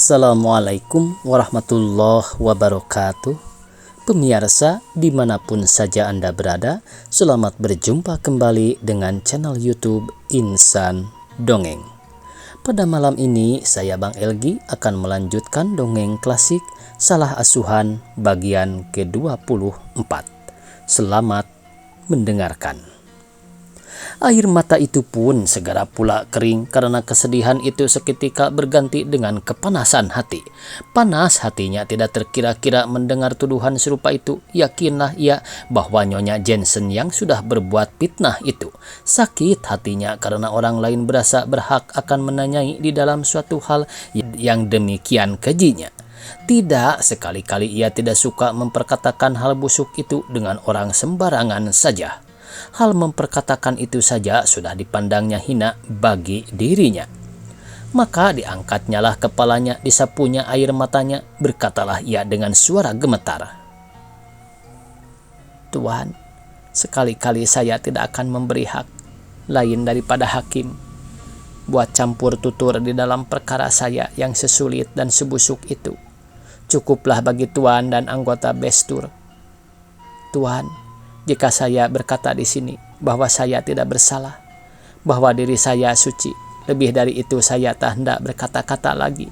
Assalamualaikum warahmatullahi wabarakatuh. Pemirsa dimanapun saja Anda berada, selamat berjumpa kembali dengan channel YouTube Insan Dongeng. Pada malam ini saya Bang Elgi akan melanjutkan dongeng klasik Salah Asuhan bagian ke-24. Selamat mendengarkan. Air mata itu pun segera pula kering karena kesedihan itu seketika berganti dengan kepanasan hati. Panas hatinya tidak terkira-kira mendengar tuduhan serupa itu. Yakinlah ia bahwa Nyonya Jensen yang sudah berbuat fitnah itu. Sakit hatinya karena orang lain berasa berhak akan menanyai di dalam suatu hal yang demikian kejinya. Tidak, sekali-kali ia tidak suka memperkatakan hal busuk itu dengan orang sembarangan saja. Hal memperkatakan itu saja sudah dipandangnya hina bagi dirinya. Maka diangkatnyalah kepalanya, disapunya air matanya, berkatalah ia dengan suara gemetar. Tuan, sekali-kali saya tidak akan memberi hak lain daripada hakim buat campur tutur di dalam perkara saya yang sesulit dan sebusuk itu. Cukuplah bagi Tuan dan anggota Bestur. Tuan, jika saya berkata di sini bahwa saya tidak bersalah, bahwa diri saya suci, lebih dari itu saya tak hendak berkata-kata lagi.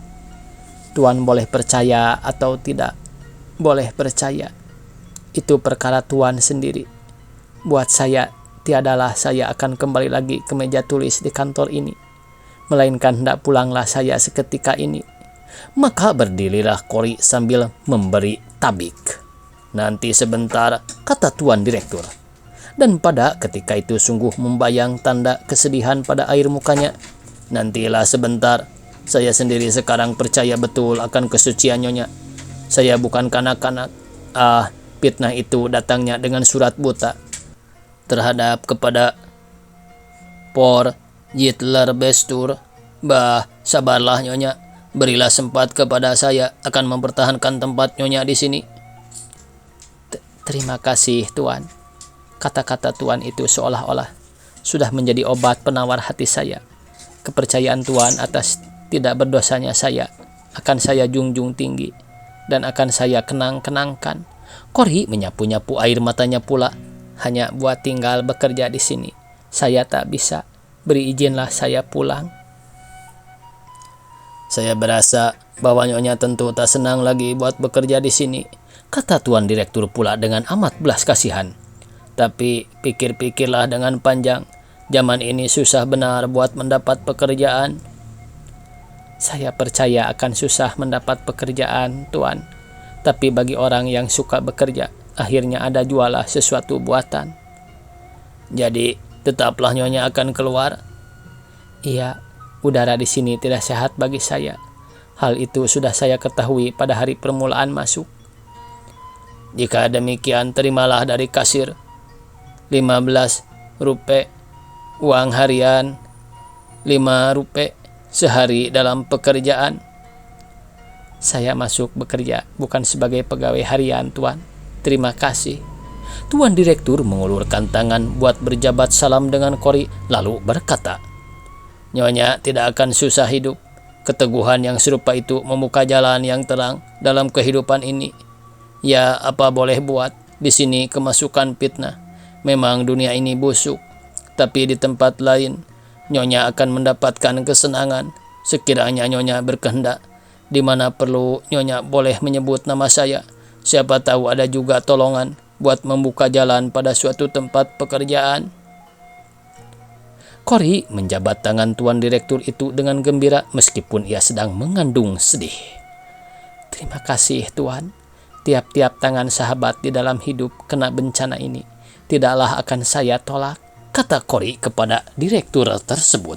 Tuan boleh percaya atau tidak boleh percaya, itu perkara Tuan sendiri. Buat saya, tiadalah saya akan kembali lagi ke meja tulis di kantor ini, melainkan hendak pulanglah saya seketika ini. Maka berdirilah Kori sambil memberi tabik. Nanti sebentar, kata Tuan Direktur. Dan pada ketika itu sungguh membayang tanda kesedihan pada air mukanya. Nantilah sebentar, saya sendiri sekarang percaya betul akan kesucian Nyonya. Saya bukan kanak-kanak. Fitnah itu datangnya dengan surat buta terhadap kepada Por Yitler Bestur. Bah, sabarlah Nyonya. Berilah sempat kepada saya akan mempertahankan tempat Nyonya di sini. Terima kasih Tuan. Kata-kata Tuan itu seolah-olah sudah menjadi obat penawar hati saya. Kepercayaan Tuan atas tidak berdosanya saya akan saya junjung tinggi dan akan saya kenang-kenangkan. Kori menyapu-nyapu air matanya pula. Hanya buat tinggal bekerja di sini saya tak bisa. Beri izinlah saya pulang. Saya berasa bahwa Nyonya tentu tak senang lagi buat bekerja di sini, kata Tuan Direktur pula dengan amat belas kasihan. Tapi pikir-pikirlah dengan panjang, zaman ini susah benar buat mendapat pekerjaan. Saya percaya akan susah mendapat pekerjaan, Tuan. Tapi bagi orang yang suka bekerja, akhirnya ada jualah sesuatu buatan. Jadi, tetaplah Nyonya akan keluar? Iya, udara di sini tidak sehat bagi saya. Hal itu sudah saya ketahui pada hari permulaan masuk. Jika demikian, terimalah dari kasir 15 rupiah uang harian, 5 rupiah sehari dalam pekerjaan. Saya masuk bekerja bukan sebagai pegawai harian, Tuan. Terima kasih. Tuan Direktur mengulurkan tangan buat berjabat salam dengan Kori, lalu berkata, Nyonya tidak akan susah hidup. Keteguhan yang serupa itu membuka jalan yang terang dalam kehidupan ini. Ya, apa boleh buat, di sini kemasukan fitnah. Memang dunia ini busuk, tapi di tempat lain Nyonya akan mendapatkan kesenangan. Sekiranya Nyonya berkehendak, di mana perlu Nyonya boleh menyebut nama saya. Siapa tahu ada juga tolongan buat membuka jalan pada suatu tempat pekerjaan. Kori menjabat tangan Tuan Direktur itu dengan gembira meskipun ia sedang mengandung sedih. Terima kasih Tuan. Tiap-tiap tangan sahabat di dalam hidup kena bencana ini tidaklah akan saya tolak, kata Kori kepada direktur tersebut.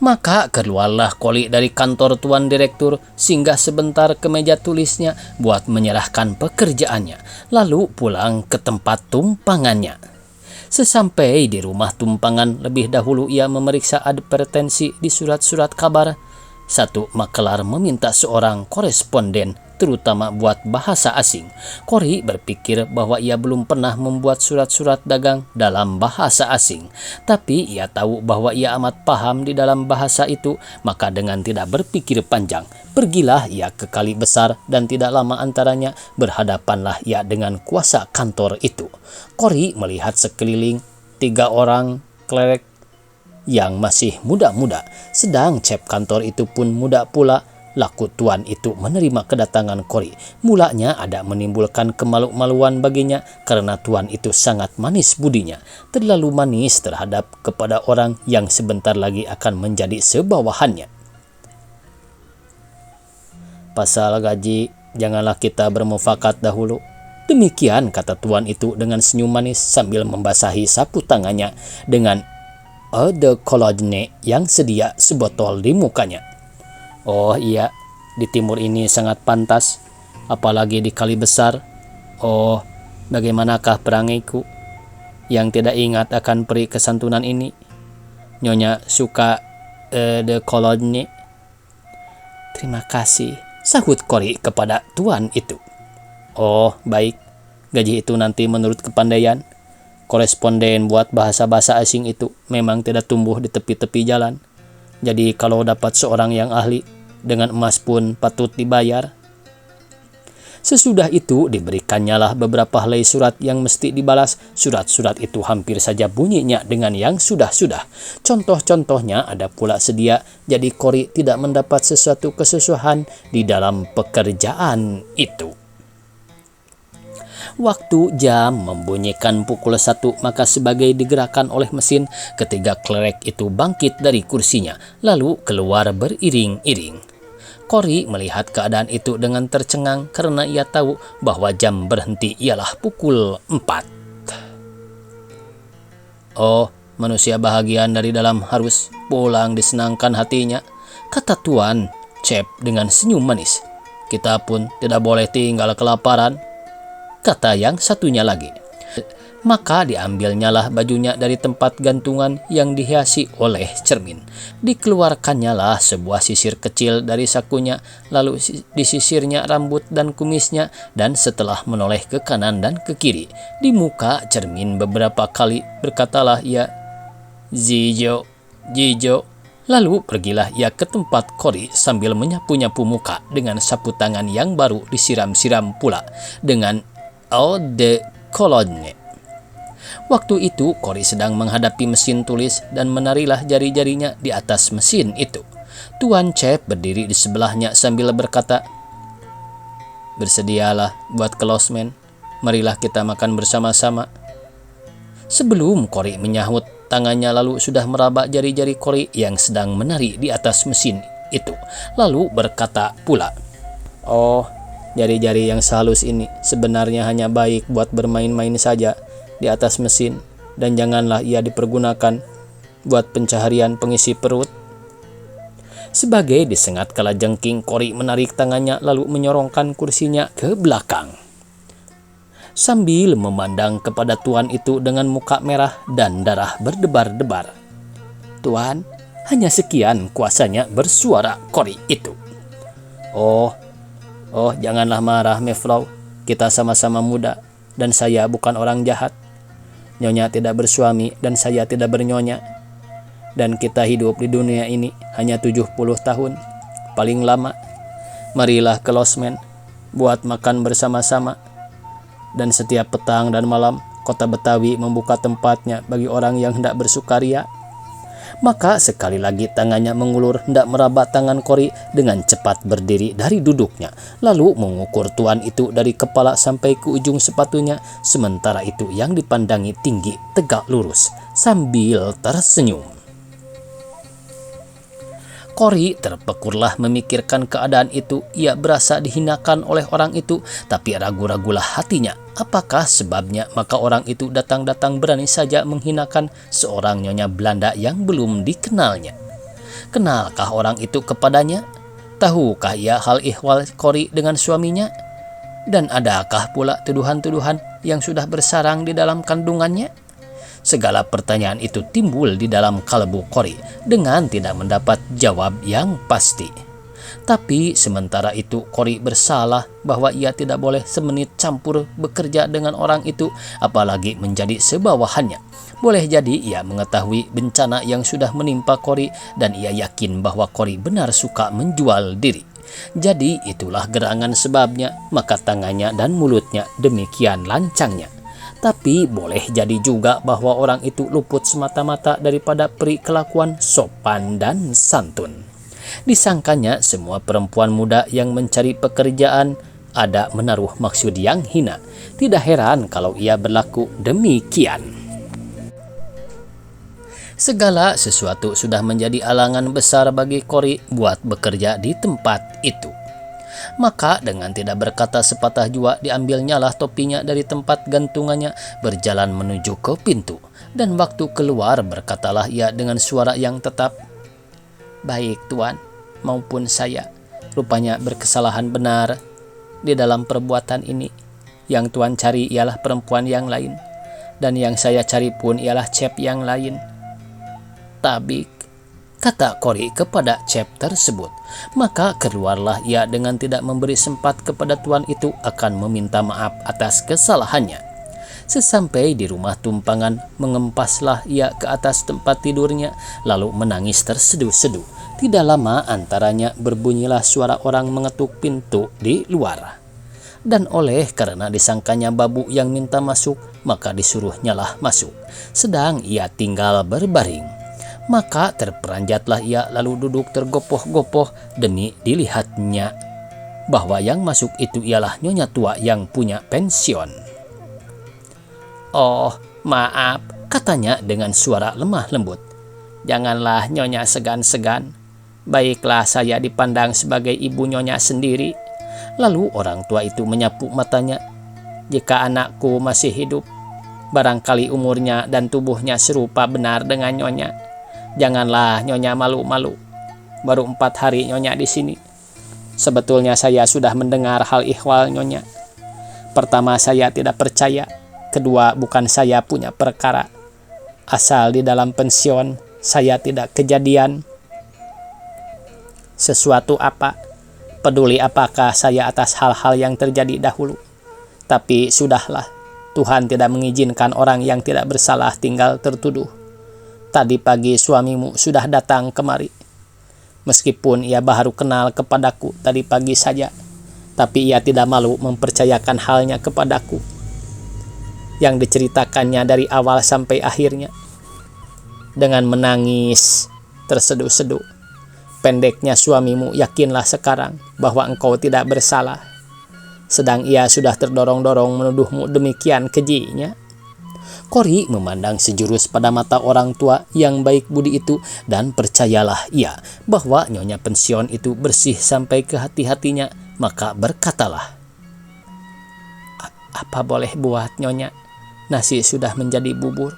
Maka keluarlah Kori dari kantor Tuan Direktur, singgah sebentar ke meja tulisnya buat menyerahkan pekerjaannya, lalu pulang ke tempat tumpangannya. Sesampai di rumah tumpangan, lebih dahulu ia memeriksa advertensi di surat-surat kabar. Satu makelar meminta seorang koresponden terutama buat bahasa asing. Cory berpikir bahwa ia belum pernah membuat surat-surat dagang dalam bahasa asing. Tapi ia tahu bahwa ia amat paham di dalam bahasa itu, maka dengan tidak berpikir panjang, pergilah ia ke kali besar dan tidak lama antaranya berhadapanlah ia dengan kuasa kantor itu. Cory melihat sekeliling 3 orang klerk yang masih muda-muda, sedang cep kantor itu pun muda pula. Laku tuan itu menerima kedatangan Cory. Mulanya ada menimbulkan kemalu-maluan baginya karena tuan itu sangat manis budinya, terlalu manis terhadap kepada orang yang sebentar lagi akan menjadi sebawahannya. Pasal gaji, janganlah kita bermufakat dahulu. Demikian kata tuan itu dengan senyum manis sambil membasahi sapu tangannya dengan eau de cologne yang sedia sebotol di mukanya. Oh iya, di timur ini sangat pantas, apalagi di kali besar. Oh, bagaimanakah perangaiku yang tidak ingat akan peri kesantunan ini? Nyonya suka de cologne. Terima kasih, sahut Cory kepada tuan itu. Oh, baik. Gaji itu nanti menurut kepandaian. Koresponden buat bahasa-bahasa asing itu memang tidak tumbuh di tepi-tepi jalan. Jadi kalau dapat seorang yang ahli, dengan emas pun patut dibayar. Sesudah itu diberikannya lah beberapa helai surat yang mesti dibalas. Surat-surat itu hampir saja bunyinya dengan yang sudah-sudah. Contoh-contohnya ada pula sedia, jadi Cory tidak mendapat sesuatu kesusahan di dalam pekerjaan itu. Waktu jam membunyikan pukul 1, maka sebagai digerakkan oleh mesin, ketiga klerk itu bangkit dari kursinya, lalu keluar beriring-iring. Cory melihat keadaan itu dengan tercengang karena ia tahu bahwa jam berhenti ialah pukul 4. Oh, manusia bahagian dari dalam harus pulang disenangkan hatinya, kata tuan Cep dengan senyum manis. Kita pun tidak boleh tinggal kelaparan, kata yang satunya lagi. Maka diambilnyalah bajunya dari tempat gantungan yang dihiasi oleh cermin. Dikeluarkannyalah sebuah sisir kecil dari sakunya, lalu disisirnya rambut dan kumisnya, dan setelah menoleh ke kanan dan ke kiri, di muka cermin beberapa kali berkatalah ia, Zijo, Jijo. Lalu pergilah ia ke tempat Cory sambil menyapu-nyapu muka dengan sapu tangan yang baru disiram-siram pula dengan eau de cologne. Waktu itu Cory sedang menghadapi mesin tulis dan menarilah jari-jarinya di atas mesin itu. Tuan Cep berdiri di sebelahnya sambil berkata, bersedialah buat closement, marilah kita makan bersama-sama. Sebelum Cory menyahut, tangannya lalu sudah meraba jari-jari Cory yang sedang menari di atas mesin itu, lalu berkata pula, oh, jari-jari yang sehalus ini sebenarnya hanya baik buat bermain-main saja di atas mesin, dan janganlah ia dipergunakan buat pencaharian pengisi perut. Sebagai disengat kalajengking, Cory menarik tangannya lalu menyorongkan kursinya ke belakang. Sambil memandang kepada tuan itu dengan muka merah dan darah berdebar-debar. Tuan, hanya sekian kuasanya bersuara Cory itu. Oh, janganlah marah, Mevrouw. Kita sama-sama muda, dan saya bukan orang jahat. Nyonya tidak bersuami dan saya tidak bernyonya. Dan kita hidup di dunia ini hanya 70 tahun, paling lama. Marilah ke losmen, buat makan bersama-sama. Dan setiap petang dan malam, kota Betawi membuka tempatnya bagi orang yang hendak bersukaria. Maka sekali lagi tangannya mengulur hendak meraba tangan Cory dengan cepat berdiri dari duduknya, lalu mengukur tuan itu dari kepala sampai ke ujung sepatunya, sementara itu yang dipandangi tinggi, tegak lurus, sambil tersenyum. Cory terpekurlah memikirkan keadaan itu. Ia berasa dihinakan oleh orang itu, tapi ragu-ragulah hatinya. Apakah sebabnya maka orang itu datang-datang berani saja menghinakan seorang nyonya Belanda yang belum dikenalnya? Kenalkah orang itu kepadanya? Tahukah ia hal ihwal Cory dengan suaminya? Dan adakah pula tuduhan-tuduhan yang sudah bersarang di dalam kandungannya? Segala pertanyaan itu timbul di dalam kalbu Kori dengan tidak mendapat jawab yang pasti. Tapi sementara itu Kori bersalah bahwa ia tidak boleh semenit campur bekerja dengan orang itu, apalagi menjadi sebawahannya. Boleh jadi ia mengetahui bencana yang sudah menimpa Kori dan ia yakin bahwa Kori benar suka menjual diri. Jadi itulah gerangan sebabnya, maka tangannya dan mulutnya demikian lancangnya. Tapi boleh jadi juga bahwa orang itu luput semata-mata daripada peri kelakuan sopan dan santun. Disangkanya semua perempuan muda yang mencari pekerjaan ada menaruh maksud yang hina. Tidak heran kalau ia berlaku demikian. Segala sesuatu sudah menjadi alangan besar bagi Kori buat bekerja di tempat itu. Maka dengan tidak berkata sepatah jua diambilnyalah topinya dari tempat gantungannya, berjalan menuju ke pintu. Dan waktu keluar berkatalah ia dengan suara yang tetap, "Baik Tuan, maupun saya rupanya berkesalahan benar di dalam perbuatan ini. Yang Tuan cari ialah perempuan yang lain, dan yang saya cari pun ialah cep yang lain." "Tabik," kata Kori kepada cep tersebut. Maka keluarlah ia dengan tidak memberi sempat kepada tuan itu akan meminta maaf atas kesalahannya. Sesampai di rumah tumpangan, mengempaslah ia ke atas tempat tidurnya, lalu menangis terseduh-seduh. Tidak lama antaranya berbunyilah suara orang mengetuk pintu di luar. Dan oleh karena disangkanya babu yang minta masuk, maka disuruhnyalah masuk. Sedang ia tinggal berbaring. Maka terperanjatlah ia lalu duduk tergopoh-gopoh demi dilihatnya bahwa yang masuk itu ialah nyonya tua yang punya pensiun. "Oh, maaf," katanya dengan suara lemah lembut. "Janganlah nyonya segan-segan. Baiklah saya dipandang sebagai ibu nyonya sendiri." Lalu orang tua itu menyapu matanya. "Jika anakku masih hidup, barangkali umurnya dan tubuhnya serupa benar dengan nyonya. Janganlah nyonya malu-malu. Baru 4 hari nyonya di sini. Sebetulnya saya sudah mendengar hal ihwal nyonya. Pertama, saya tidak percaya. Kedua, bukan saya punya perkara. Asal di dalam pensiun saya tidak kejadian sesuatu apa. Peduli apakah saya atas hal-hal yang terjadi dahulu. Tapi sudahlah, Tuhan tidak mengizinkan orang yang tidak bersalah tinggal tertuduh. Tadi pagi suamimu sudah datang kemari. Meskipun ia baru kenal kepadaku tadi pagi saja, tapi ia tidak malu mempercayakan halnya kepadaku. Yang diceritakannya dari awal sampai akhirnya. Dengan menangis terseduh-seduh. Pendeknya suamimu yakinlah sekarang bahwa engkau tidak bersalah. Sedang ia sudah terdorong-dorong menuduhmu demikian kejinya." Kori memandang sejurus pada mata orang tua yang baik budi itu, dan percayalah ia bahwa nyonya pensiun itu bersih sampai ke hati-hatinya. Maka berkatalah, "Apa boleh buat nyonya? Nasi sudah menjadi bubur.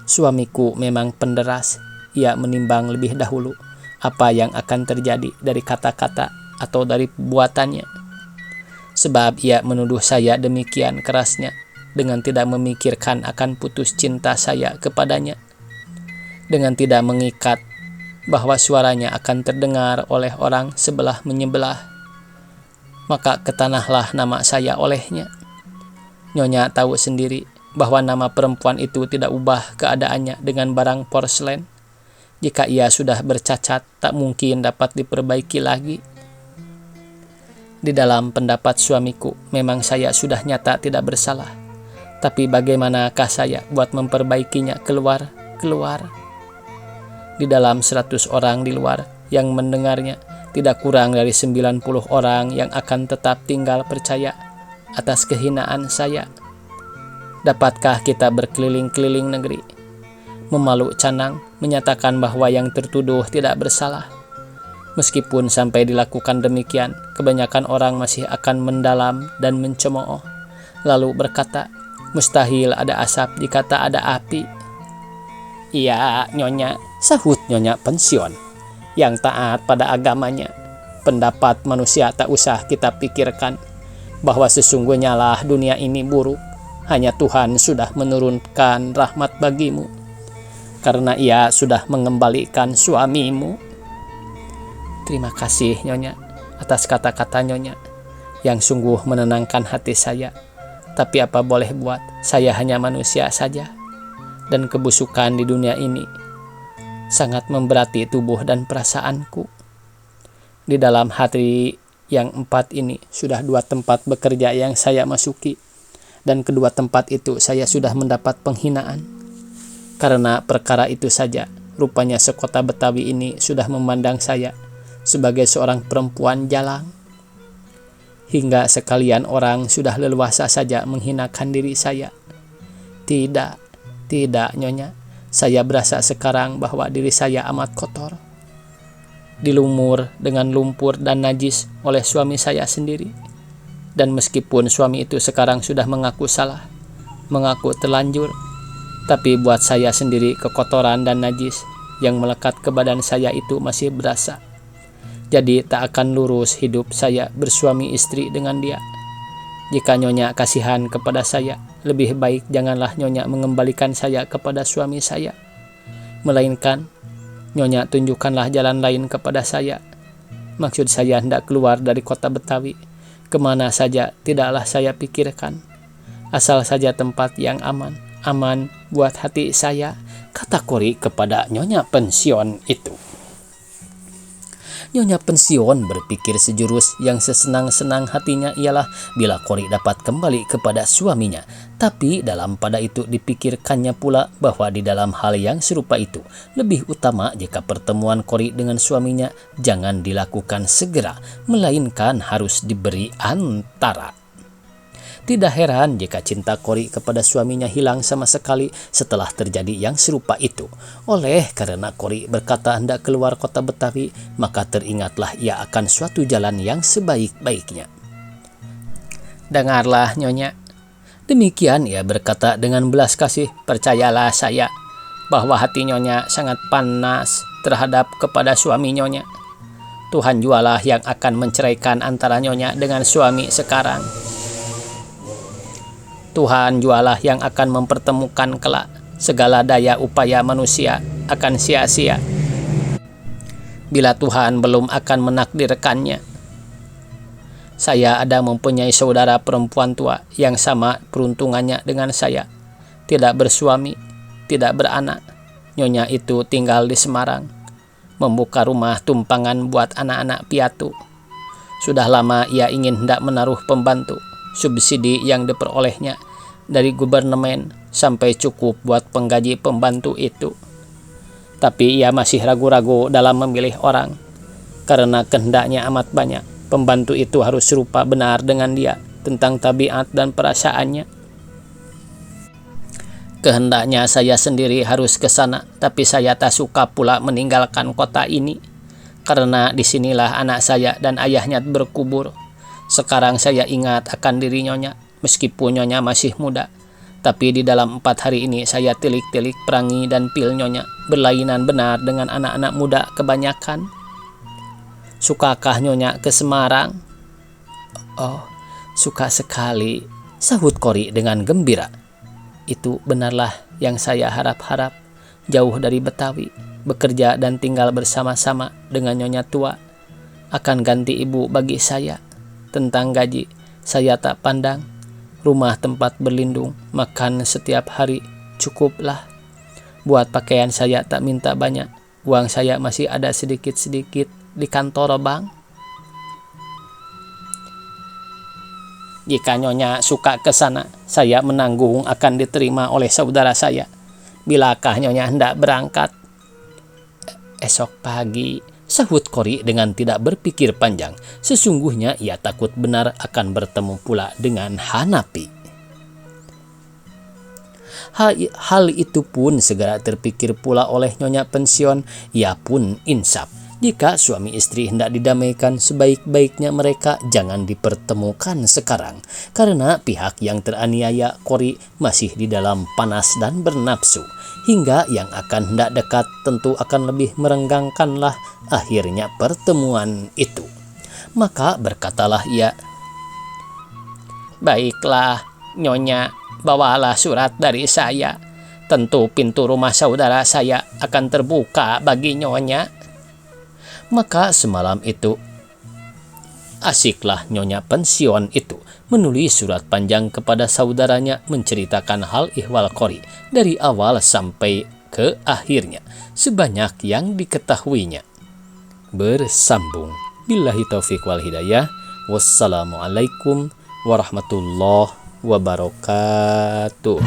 Suamiku memang penderas. Ia menimbang lebih dahulu apa yang akan terjadi dari kata-kata atau dari perbuatannya. Sebab ia menuduh saya demikian kerasnya, dengan tidak memikirkan akan putus cinta saya kepadanya, dengan tidak mengikat bahwa suaranya akan terdengar oleh orang sebelah menyebelah. Maka ketanahlah nama saya olehnya. Nyonya tahu sendiri bahwa nama perempuan itu tidak ubah keadaannya dengan barang porselen. Jika ia sudah bercacat, tak mungkin dapat diperbaiki lagi. Di dalam pendapat suamiku, memang saya sudah nyata tidak bersalah. Tapi bagaimanakah saya buat memperbaikinya keluar? Di dalam 100 orang di luar yang mendengarnya, tidak kurang dari 90 orang yang akan tetap tinggal percaya atas kehinaan saya. Dapatkah kita berkeliling-keliling negeri, memaluk canang, menyatakan bahwa yang tertuduh tidak bersalah? Meskipun sampai dilakukan demikian, kebanyakan orang masih akan mendalam dan mencemooh, lalu berkata, "Mustahil ada asap jika tak ada api." "Iya, nyonya," sahut nyonya pensiun yang taat pada agamanya. "Pendapat manusia tak usah kita pikirkan, bahwa sesungguhnya lah dunia ini buruk. hanya Tuhan sudah menurunkan rahmat bagimu, karena Ia sudah mengembalikan suamimu. Terima kasih Nyonya atas kata-kata Nyonya yang sungguh menenangkan hati saya. Tapi apa boleh buat, saya hanya manusia saja, dan kebusukan di dunia ini sangat memberati tubuh dan perasaanku. Di dalam hari yang 4 ini sudah 2 tempat bekerja yang saya masuki, dan kedua tempat itu saya sudah mendapat penghinaan. Karena perkara itu saja, rupanya sekota Betawi ini sudah memandang saya sebagai seorang perempuan jalang. Hingga sekalian orang sudah leluasa saja menghinakan diri saya. Tidak Nyonya, saya berasa sekarang bahwa diri saya amat kotor, dilumur dengan lumpur dan najis oleh suami saya sendiri. Dan meskipun suami itu sekarang sudah mengaku salah, mengaku terlanjur, tapi buat saya sendiri kekotoran dan najis yang melekat ke badan saya itu masih berasa. Jadi tak akan lurus hidup saya bersuami istri dengan dia. Jika Nyonya kasihan kepada saya, lebih baik janganlah Nyonya mengembalikan saya kepada suami saya, melainkan Nyonya tunjukkanlah jalan lain kepada saya. Maksud saya hendak keluar dari kota Betawi, kemana saja tidaklah saya pikirkan, asal saja tempat yang aman buat hati saya, kata Kori kepada Nyonya pensiun itu. Nyonya pensiun berpikir sejurus. Yang sesenang-senang hatinya ialah bila Kori dapat kembali kepada suaminya. Tapi dalam pada itu dipikirkannya pula bahwa di dalam hal yang serupa itu lebih utama jika pertemuan Kori dengan suaminya jangan dilakukan segera, melainkan harus diberi antara. Tidak heran jika cinta Kori kepada suaminya hilang sama sekali setelah terjadi yang serupa itu. Oleh karena Kori berkata hendak keluar kota Betawi, maka teringatlah ia akan suatu jalan yang sebaik-baiknya. Dengarlah Nyonya. Demikian ia berkata dengan belas kasih. Percayalah saya bahwa hati Nyonya sangat panas terhadap kepada suami Nyonya. Tuhan jualah yang akan menceraikan antara Nyonya dengan suami sekarang. Tuhan jualah yang akan mempertemukan kelak. Segala daya upaya manusia akan sia-sia bila Tuhan belum akan menakdirkannya. Saya ada mempunyai saudara perempuan tua yang sama peruntungannya dengan saya. Tidak bersuami, tidak beranak. Nyonya itu tinggal di Semarang, membuka rumah tumpangan buat anak-anak piatu. Sudah lama ia ingin hendak menaruh pembantu. Subsidi yang diperolehnya dari gubernemen sampai cukup buat penggaji pembantu itu. Tapi ia masih ragu-ragu dalam memilih orang, karena kehendaknya amat banyak. Pembantu itu harus serupa benar dengan dia tentang tabiat dan perasaannya. Kehendaknya saya sendiri harus ke sana, tapi saya tak suka pula meninggalkan kota ini, karena disinilah anak saya dan ayahnya berkubur. Sekarang saya ingat akan diri Nyonya, meskipun Nyonya masih muda. Tapi di dalam 4 hari ini saya tilik-tilik perangi dan pil Nyonya berlainan benar dengan anak-anak muda kebanyakan. Sukakah Nyonya ke Semarang? Oh, suka sekali, sahut Kori dengan gembira. Itu benarlah yang saya harap-harap, jauh dari Betawi, bekerja dan tinggal bersama-sama dengan Nyonya tua. Akan ganti ibu bagi saya. Tentang gaji, saya tak pandang. Rumah tempat berlindung, makan setiap hari, cukuplah. Buat pakaian saya tak minta banyak. Uang saya masih ada sedikit-sedikit di kantor bank. Jika Nyonya suka ke sana, saya menanggung akan diterima oleh saudara saya. Bilakah Nyonya hendak berangkat? Esok pagi, sahut Kori dengan tidak berpikir panjang. Sesungguhnya ia takut benar akan bertemu pula dengan Hanapi. Hal itu pun segera terpikir pula oleh Nyonya pensiun. Ia pun insaf. Jika suami istri hendak didamaikan, sebaik-baiknya mereka jangan dipertemukan sekarang. Karena pihak yang teraniaya Kori masih di dalam panas dan bernafsu. Hingga yang akan hendak dekat tentu akan lebih merenggangkanlah akhirnya pertemuan itu. Maka berkatalah ia, "Baiklah, Nyonya, bawalah surat dari saya. Tentu pintu rumah saudara saya akan terbuka bagi Nyonya." Maka semalam itu asiklah Nyonya pensiun itu menulis surat panjang kepada saudaranya menceritakan hal ihwal Qori dari awal sampai ke akhirnya sebanyak yang diketahuinya. Bersambung. Billahi taufiq wal hidayah. Wassalamualaikum warahmatullahi wabarakatuh.